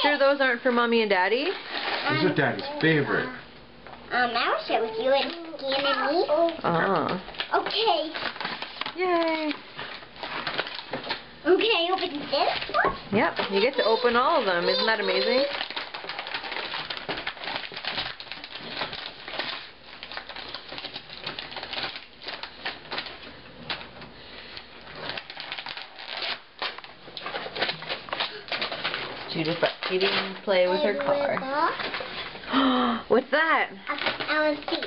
sure those aren't for Mommy and Daddy? Those are Daddy's favorite. I will share with you and Stan and me. Oh. Okay. Yay. Okay, open this one. Yep, you get to open all of them. Isn't that amazing? Judith eating play with her car. What's that? I want to see.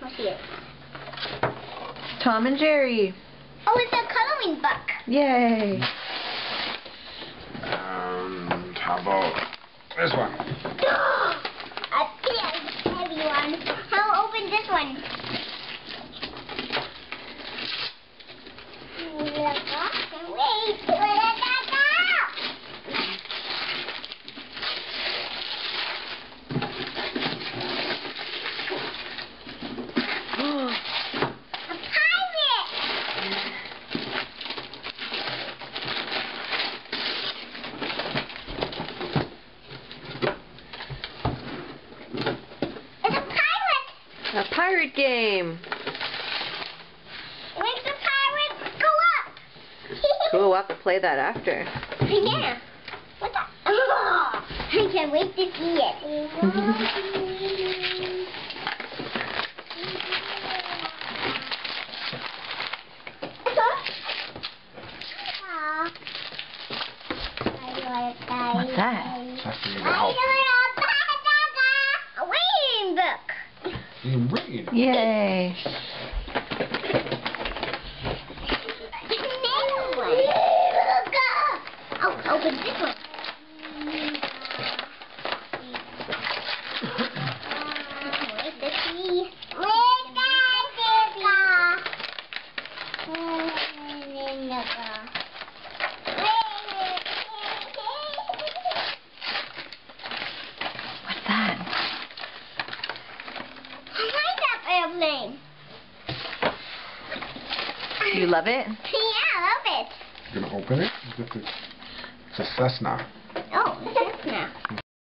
What's it? Tom and Jerry. Oh, it's a coloring book. Yay. How about this one? A big heavy one. I'll open this one. Wait, A pirate game. make the pirates go up. Cool, we'll have to play that after. Yeah. What's that? Oh, I can't wait to see it. What's that? That's for you to help. A reading book. You read. Yay. I'll open this one. What's that? I like that airplane. You love it? Yeah, I love it. You're gonna open it? It's a Cessna.